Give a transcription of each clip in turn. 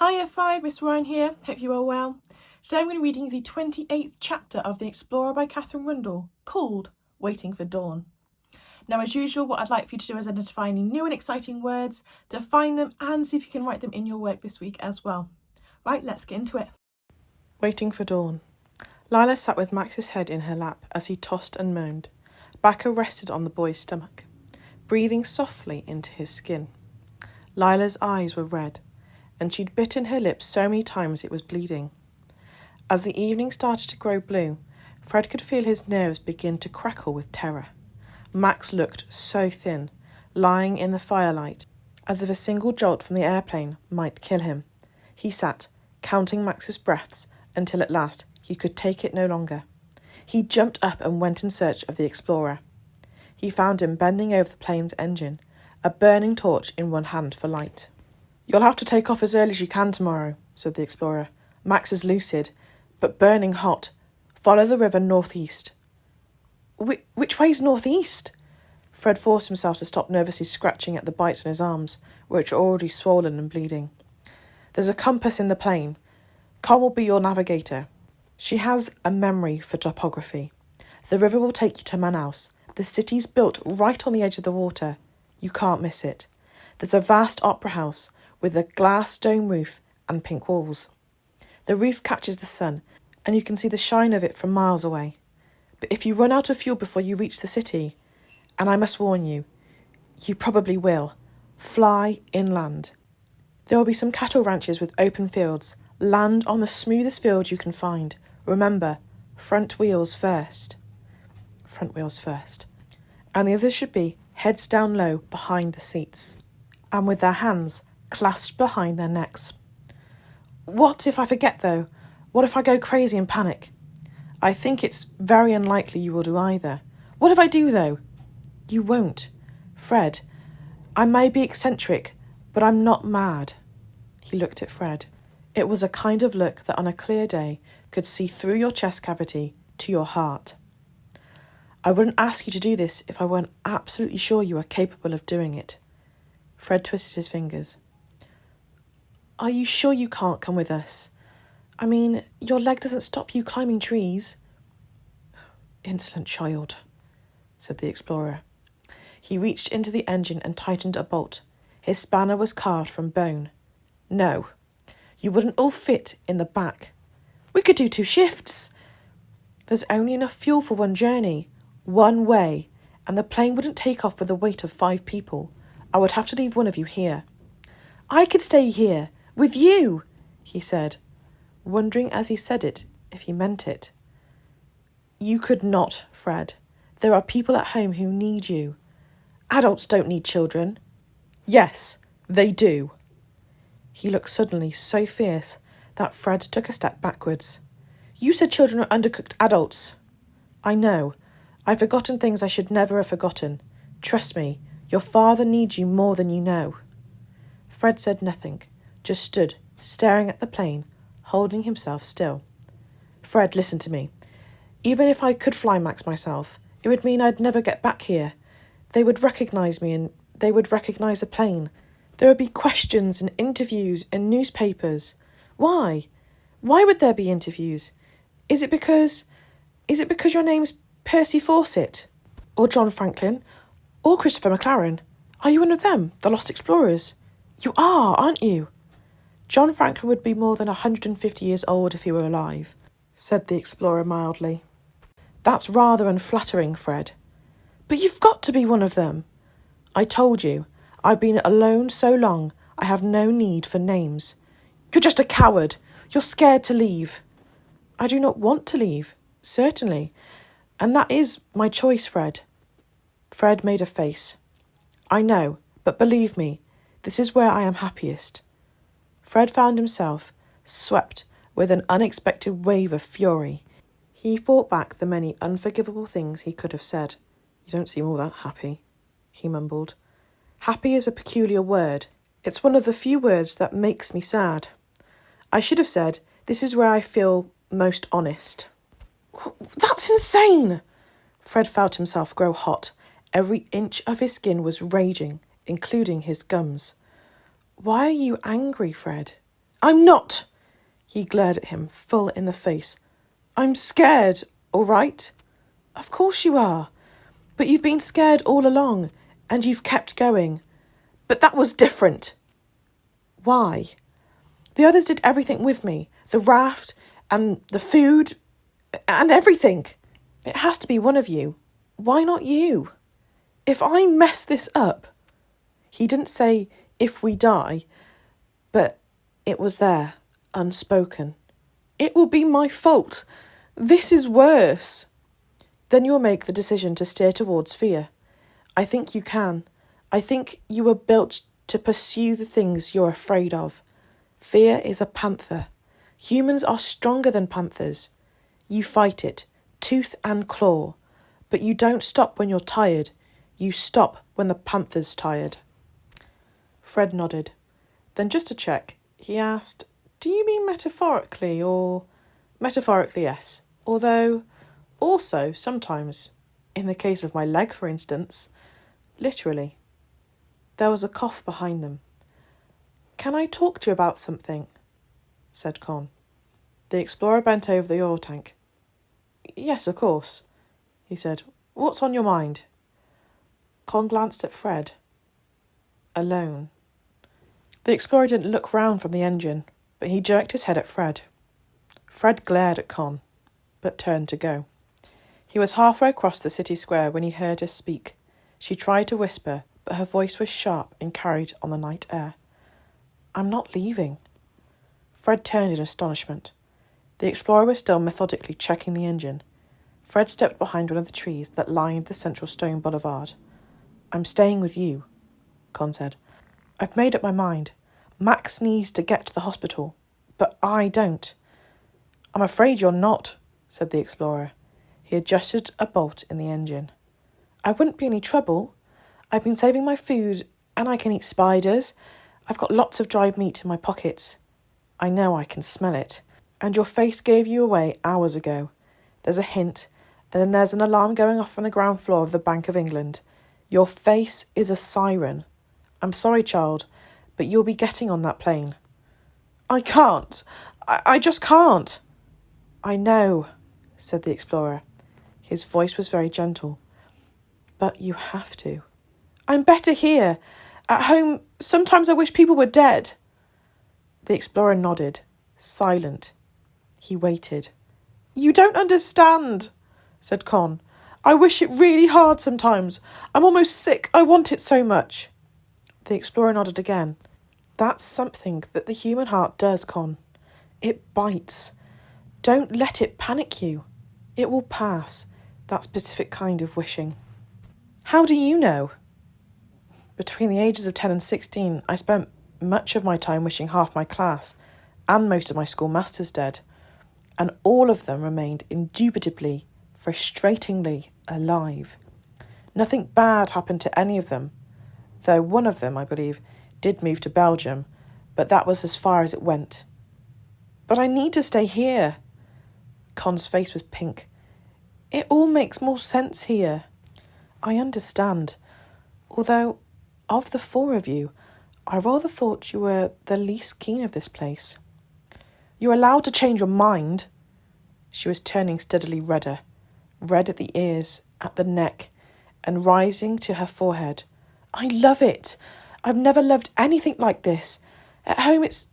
Hi Year 5, Miss Ryan here, hope you are well. Today I'm going to be reading the 28th chapter of The Explorer by Catherine Rundell, called Waiting for Dawn. Now as usual, what I'd like for you to do is identify any new and exciting words, define them and see if you can write them in your work this week as well. Right, let's get into it. Waiting for dawn. Lila sat with Max's head in her lap as he tossed and moaned. Bacca rested on the boy's stomach, breathing softly into his skin. Lila's eyes were red, and she'd bitten her lip so many times it was bleeding. As the evening started to grow blue, Fred could feel his nerves begin to crackle with terror. Max looked so thin, lying in the firelight, as if a single jolt from the airplane might kill him. He sat, counting Max's breaths, until at last he could take it no longer. He jumped up and went in search of the Explorer. He found him bending over the plane's engine, a burning torch in one hand for light. "You'll have to take off as early as you can tomorrow," said the Explorer. "Max is lucid, but burning hot. Follow the river northeast." Which way's northeast?" Fred forced himself to stop nervously scratching at the bites on his arms, which were already swollen and bleeding. "There's a compass in the plane. Con will be your navigator. She has a memory for topography. The river will take you to Manaus. The city's built right on the edge of the water. You can't miss it. There's a vast opera house with a glass dome roof and pink walls. The roof catches the sun, and you can see the shine of it from miles away. But if you run out of fuel before you reach the city, and I must warn you, you probably will, fly inland. There will be some cattle ranches with open fields. Land on the smoothest field you can find. Remember, front wheels first. Front wheels first. And the others should be heads down low behind the seats, and with their hands clasped behind their necks." "What if I forget, though? What if I go crazy and panic?" "I think it's very unlikely you will do either." "What if I do, though?" "You won't. Fred, I may be eccentric, but I'm not mad." He looked at Fred. It was a kind of look that on a clear day could see through your chest cavity to your heart. "I wouldn't ask you to do this if I weren't absolutely sure you are capable of doing it." Fred twisted his fingers. "Are you sure you can't come with us? I mean, your leg doesn't stop you climbing trees." "Insolent child," said the Explorer. He reached into the engine and tightened a bolt. His spanner was carved from bone. "No, you wouldn't all fit in the back. We could do 2 shifts. There's only enough fuel for one journey, one way, and the plane wouldn't take off with the weight of 5 people. I would have to leave one of you here." "I could stay here, with you," he said, wondering as he said it if he meant it. "You could not, Fred. There are people at home who need you. Adults don't need children." "Yes, they do." He looked suddenly so fierce that Fred took a step backwards. "You said children are undercooked adults." "I know. I've forgotten things I should never have forgotten. Trust me, your father needs you more than you know." Fred said nothing, just stood, staring at the plane, holding himself still. "Fred, listen to me. Even if I could fly Max myself, it would mean I'd never get back here. They would recognise me and they would recognise the plane. There would be questions and interviews and newspapers. Why? Why would there be interviews? Is it because your name's Percy Fawcett? Or John Franklin? Or Christopher McLaren? Are you one of them, the Lost Explorers? You are, aren't you?" "John Franklin would be more than 150 years old if he were alive," said the Explorer mildly. "That's rather unflattering, Fred." "But you've got to be one of them." "I told you, I've been alone so long, I have no need for names." "You're just a coward. You're scared to leave." "I do not want to leave, certainly. And that is my choice, Fred." Fred made a face. "I know, but believe me, this is where I am happiest." Fred found himself swept with an unexpected wave of fury. He fought back the many unforgivable things he could have said. "You don't seem all that happy," he mumbled. "Happy is a peculiar word. It's one of the few words that makes me sad. I should have said, this is where I feel most honest." "That's insane!" Fred felt himself grow hot. Every inch of his skin was raging, including his gums. "Why are you angry, Fred?" I'm not. He glared at him full in the face. I'm scared, all right? Of course you are. But you've been scared all along, and you've kept going. But that was different. Why? The others did everything with me. The raft, and the food, and everything. It has to be one of you. Why not you? If I mess this up... He didn't say, if we die, but it was there, unspoken. It will be my fault. This is worse. Then you'll make the decision to steer towards fear. I think you can. I think you were built to pursue the things you're afraid of. Fear is a panther. Humans are stronger than panthers. You fight it, tooth and claw. But you don't stop when you're tired. You stop when the panther's tired. Fred nodded. Then just to check, he asked, do you mean metaphorically or... Metaphorically, yes. Although, also, sometimes, in the case of my leg, for instance, literally. There was a cough behind them. Can I talk to you about something? Said Con. The explorer bent over the oil tank. Yes, of course, he said. What's on your mind? Con glanced at Fred. Alone. The explorer didn't look round from the engine, but he jerked his head at Fred. Fred glared at Con, but turned to go. He was halfway across the city square when he heard her speak. She tried to whisper, but her voice was sharp and carried on the night air. I'm not leaving. Fred turned in astonishment. The explorer was still methodically checking the engine. Fred stepped behind one of the trees that lined the central stone boulevard. I'm staying with you, Con said. I've made up my mind. Max needs to get to the hospital, but I don't. I'm afraid you're not, said the explorer. He adjusted a bolt in the engine. I wouldn't be any trouble. I've been saving my food, and I can eat spiders. I've got lots of dried meat in my pockets. I know I can smell it. And your face gave you away hours ago. There's a hint, and then there's an alarm going off on the ground floor of the Bank of England. Your face is a siren. I'm sorry, child, but you'll be getting on that plane. I can't. I just can't. I know, said the explorer. His voice was very gentle. But you have to. I'm better here. At home, sometimes I wish people were dead. The explorer nodded, silent. He waited. You don't understand, said Con. I wish it really hard sometimes. I'm almost sick. I want it so much. The explorer nodded again. That's something that the human heart does, Con. It bites. Don't let it panic you. It will pass, that specific kind of wishing. How do you know? Between the ages of 10 and 16, I spent much of my time wishing half my class and most of my school masters dead, and all of them remained indubitably, frustratingly alive. Nothing bad happened to any of them, though one of them, I believe, did move to Belgium, but that was as far as it went. But I need to stay here. Con's face was pink. It all makes more sense here. I understand, although of the four of you, I rather thought you were the least keen of this place. You're allowed to change your mind. She was turning steadily redder, red at the ears, at the neck, and rising to her forehead. I love it. I've never loved anything like this. At home it's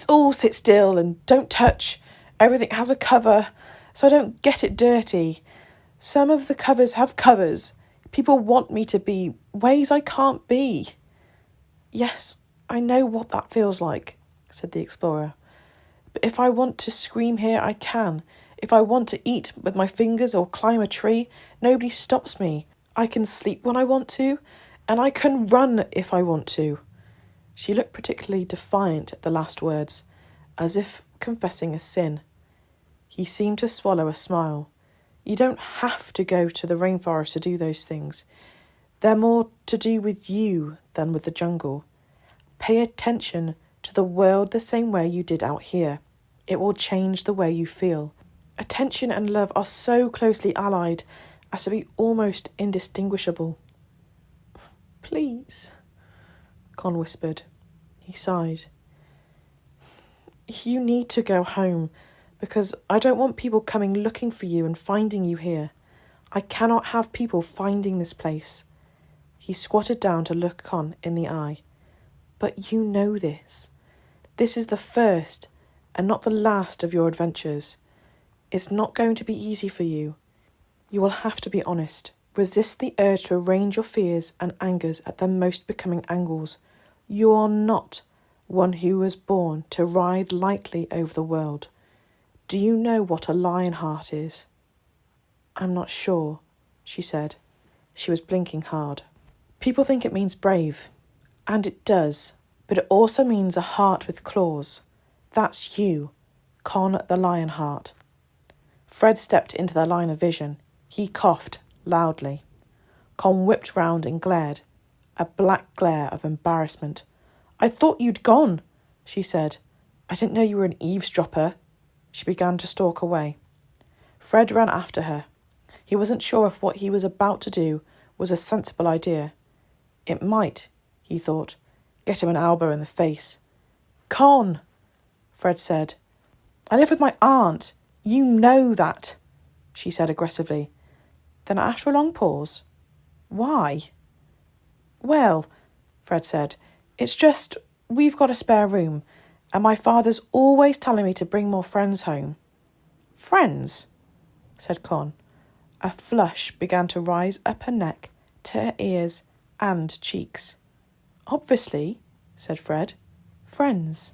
all sit still and don't touch. Everything has a cover, so I don't get it dirty. Some of the covers have covers. People want me to be ways I can't be. Yes, I know what that feels like, said the explorer. But if I want to scream here, I can. If I want to eat with my fingers or climb a tree, nobody stops me. I can sleep when I want to, and I can run if I want to. She looked particularly defiant at the last words, as if confessing a sin. He seemed to swallow a smile. You don't have to go to the rainforest to do those things. They're more to do with you than with the jungle. Pay attention to the world the same way you did out here. It will change the way you feel. Attention and love are so closely allied as to be almost indistinguishable. Please, Con whispered. He sighed. You need to go home, because I don't want people coming looking for you and finding you here. I cannot have people finding this place. He squatted down to look Con in the eye. But you know this. This is the first and not the last of your adventures. It's not going to be easy for you. You will have to be honest. Resist the urge to arrange your fears and angers at their most becoming angles. You are not one who was born to ride lightly over the world. Do you know what a lion heart is? I'm not sure, she said. She was blinking hard. People think it means brave, and it does, but it also means a heart with claws. That's you, Con the Lionheart. Fred stepped into their line of vision. He coughed loudly. Con whipped round and glared, a black glare of embarrassment. I thought you'd gone, she said. I didn't know you were an eavesdropper. She began to stalk away. Fred ran after her. He wasn't sure if what he was about to do was a sensible idea. It might, he thought, get him an elbow in the face. Con, Fred said. I live with my aunt. You know that, she said aggressively. Then after a long pause, why? Well, Fred said, it's just we've got a spare room, and my father's always telling me to bring more friends home. Friends? Said Con. A flush began to rise up her neck, to her ears and cheeks. Obviously, said Fred. Friends.